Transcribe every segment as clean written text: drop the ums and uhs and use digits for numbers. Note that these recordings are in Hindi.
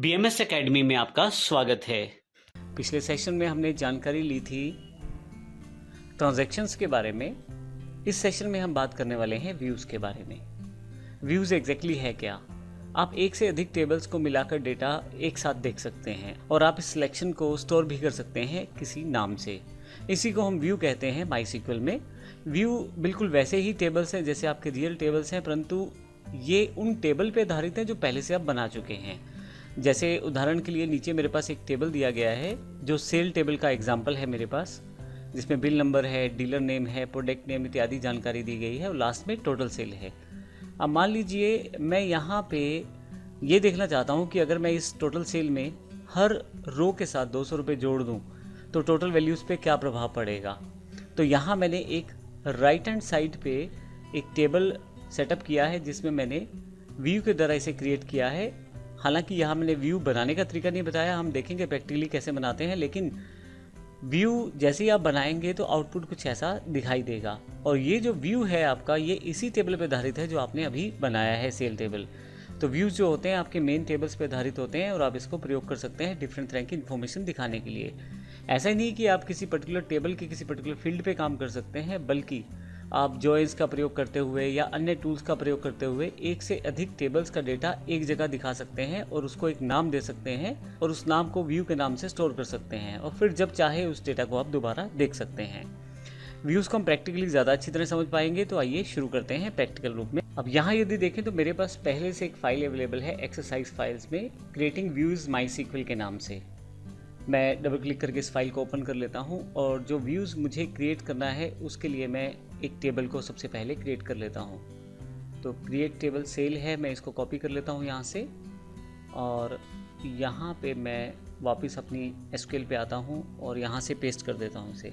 BMS एकेडमी में आपका स्वागत है। पिछले सेशन में हमने जानकारी ली थी ट्रांजैक्शंस के बारे में। इस सेशन में हम बात करने वाले हैं व्यूज़ के बारे में। व्यूज़ एग्जैक्टली है क्या? आप एक से अधिक टेबल्स को मिलाकर डेटा एक साथ देख सकते हैं और आप इस सिलेक्शन को स्टोर भी कर सकते हैं किसी नाम से। इसी को हम व्यू कहते हैं MySQL में। व्यू बिल्कुल वैसे ही टेबल्स हैं जैसे आपके रियल टेबल्स हैं, परंतु ये उन टेबल पे आधारित हैं जो पहले से आप बना चुके हैं। जैसे उदाहरण के लिए नीचे मेरे पास एक टेबल दिया गया है जो सेल टेबल का एग्जाम्पल है मेरे पास, जिसमें बिल नंबर है, डीलर नेम है, प्रोडक्ट नेम इत्यादि जानकारी दी गई है और लास्ट में टोटल सेल है। अब मान लीजिए मैं यहाँ पे ये देखना चाहता हूँ कि अगर मैं इस टोटल सेल में हर रो के साथ 200 रुपये जोड़ दूँ तो टोटल वैल्यूज़ पे क्या प्रभाव पड़ेगा। तो यहाँ मैंने एक राइट हैंड साइड पे एक टेबल सेटअप किया है जिसमें मैंने व्यू के द्वारा इसे क्रिएट किया है। हालांकि यहाँ मैंने व्यू बनाने का तरीका नहीं बताया, हम देखेंगे प्रैक्टिकली कैसे बनाते हैं, लेकिन व्यू जैसे ही आप बनाएंगे तो आउटपुट कुछ ऐसा दिखाई देगा। और ये जो व्यू है आपका, ये इसी टेबल पे आधारित है जो आपने अभी बनाया है, सेल टेबल। तो व्यूज़ जो होते हैं आपके मेन टेबल्स पे आधारित होते हैं और आप इसको प्रयोग कर सकते हैं डिफरेंट तरह की इन्फॉर्मेशन दिखाने के लिए। ऐसा ही नहीं कि आप किसी पर्टिकुलर टेबल के किसी पर्टिकुलर फील्ड पे काम कर सकते हैं, बल्कि आप जॉइंस का प्रयोग करते हुए या अन्य टूल्स का प्रयोग करते हुए एक से अधिक टेबल्स का डेटा एक जगह दिखा सकते हैं और उसको एक नाम दे सकते हैं और उस नाम को व्यू के नाम से स्टोर कर सकते हैं और फिर जब चाहे उस डेटा को आप दोबारा देख सकते हैं। व्यूज़ को हम प्रैक्टिकली ज़्यादा अच्छी तरह समझ पाएंगे, तो आइए शुरू करते हैं प्रैक्टिकल रूप में। अब यहाँ यदि देखें तो मेरे पास पहले से एक फाइल अवेलेबल है एक्सरसाइज फाइल्स में, क्रिएटिंग व्यूज़ MySQL के नाम से। मैं डबल क्लिक करके इस फाइल को ओपन कर लेता हूँ और जो व्यूज़ मुझे क्रिएट करना है उसके लिए मैं एक टेबल को सबसे पहले क्रिएट कर लेता हूँ। तो क्रिएट टेबल सेल है, मैं इसको कॉपी कर लेता हूँ यहाँ से और यहाँ पे मैं वापस अपनी SQL पे आता हूँ और यहाँ से पेस्ट कर देता हूँ, इसे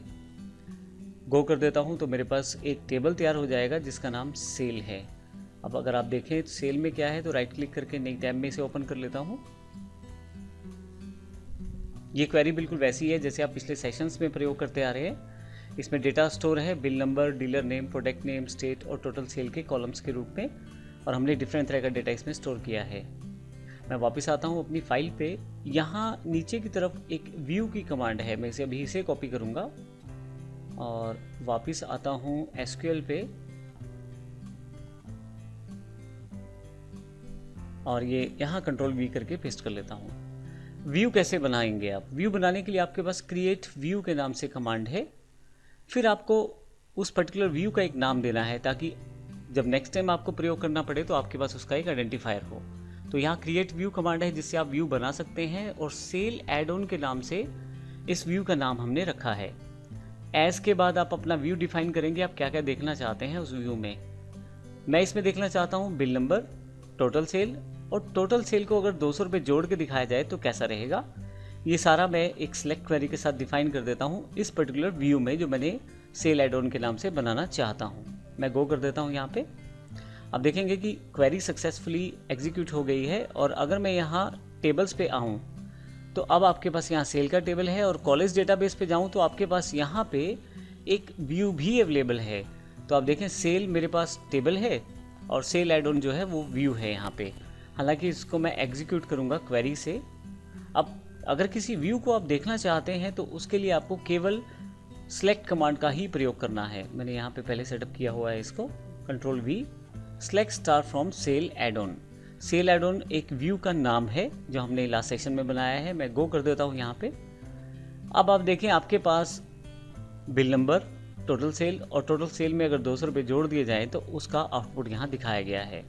गो कर देता हूँ। तो मेरे पास एक टेबल तैयार हो जाएगा जिसका नाम सेल है। अब अगर आप देखें सेल में क्या है, तो राइट क्लिक करके नई टैब में इसे ओपन कर लेता हूँ। ये क्वेरी बिल्कुल वैसी है जैसे आप पिछले सेशंस में प्रयोग करते आ रहे हैं। इसमें डेटा स्टोर है bill number, dealer name, product name, state और टोटल सेल के कॉलम्स के रूप में, और हमने डिफरेंट तरह का डेटा इसमें स्टोर किया है। मैं वापस आता हूँ अपनी फाइल पे। यहाँ नीचे की तरफ एक व्यू की कमांड है, मैं इसे अभी इसे कॉपी करूँगा और वापस आता हूँ SQL पे और ये यहाँ Ctrl+V करके पेस्ट कर लेता हूँ। व्यू कैसे बनाएंगे आप? व्यू बनाने के लिए आपके पास क्रिएट व्यू के नाम से कमांड है। फिर आपको उस पर्टिकुलर व्यू का एक नाम देना है ताकि जब नेक्स्ट टाइम आपको प्रयोग करना पड़े तो आपके पास उसका एक आइडेंटिफायर हो। तो यहाँ क्रिएट व्यू कमांड है जिससे आप व्यू बना सकते हैं और सेल एड ऑन के नाम से इस व्यू का नाम हमने रखा है। एज के बाद आप अपना व्यू डिफाइन करेंगे, आप क्या क्या देखना चाहते हैं उस व्यू में। मैं इसमें देखना चाहता हूँ बिल नंबर, टोटल सेल, और टोटल सेल को अगर 200 रुपये जोड़ के दिखाया जाए तो कैसा रहेगा। ये सारा मैं एक सिलेक्ट क्वेरी के साथ डिफाइन कर देता हूँ इस पर्टिकुलर व्यू में जो मैंने सेल एड ऑन के नाम से बनाना चाहता हूँ। मैं गो कर देता हूँ यहाँ पे। अब देखेंगे कि क्वेरी सक्सेसफुली एग्जीक्यूट हो गई है। और अगर मैं यहाँ टेबल्स पे आऊँ तो अब आपके पास यहाँ सेल का टेबल है और कॉलेज डेटाबेस पे जाऊँ तो आपके पास यहाँ पे एक व्यू भी अवेलेबल है। तो आप देखें सेल मेरे पास टेबल है और सेल एड ऑन जो है वो व्यू है यहाँ पे। हालांकि इसको मैं एग्जीक्यूट करूँगा क्वेरी से। अब अगर किसी व्यू को आप देखना चाहते हैं तो उसके लिए आपको केवल सेलेक्ट कमांड का ही प्रयोग करना है। मैंने यहाँ पे पहले सेटअप किया हुआ है इसको, Ctrl+V, select star from sale add on. Sale add on एक व्यू का नाम है जो हमने लास्ट सेशन में बनाया है। मैं गो कर देता हूँ यहाँ पे। अब आप देखें आपके पास बिल नंबर, टोटल सेल, और टोटल सेल में अगर 200 रुपये जोड़ दिए जाएँ तो उसका आउटपुट यहाँ दिखाया गया है।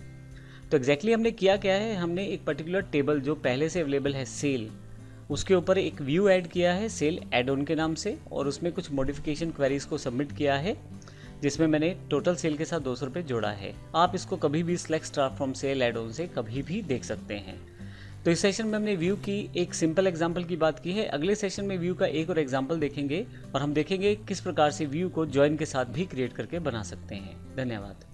तो एग्जैक्टली हमने किया क्या है, हमने एक पर्टिकुलर टेबल जो पहले से अवेलेबल है सेल, उसके ऊपर एक व्यू ऐड किया है सेल एड ऑन के नाम से, और उसमें कुछ मॉडिफिकेशन क्वेरीज को सबमिट किया है जिसमें मैंने टोटल सेल के साथ 200 रुपये जोड़ा है। आप इसको कभी भी select star from sale add on से कभी भी देख सकते हैं। तो इस सेशन में हमने व्यू की एक सिंपल एग्जाम्पल की बात की है। अगले सेशन में व्यू का एक और एग्जाम्पल देखेंगे और हम देखेंगे किस प्रकार से व्यू को जॉइन के साथ भी क्रिएट करके बना सकते हैं। धन्यवाद।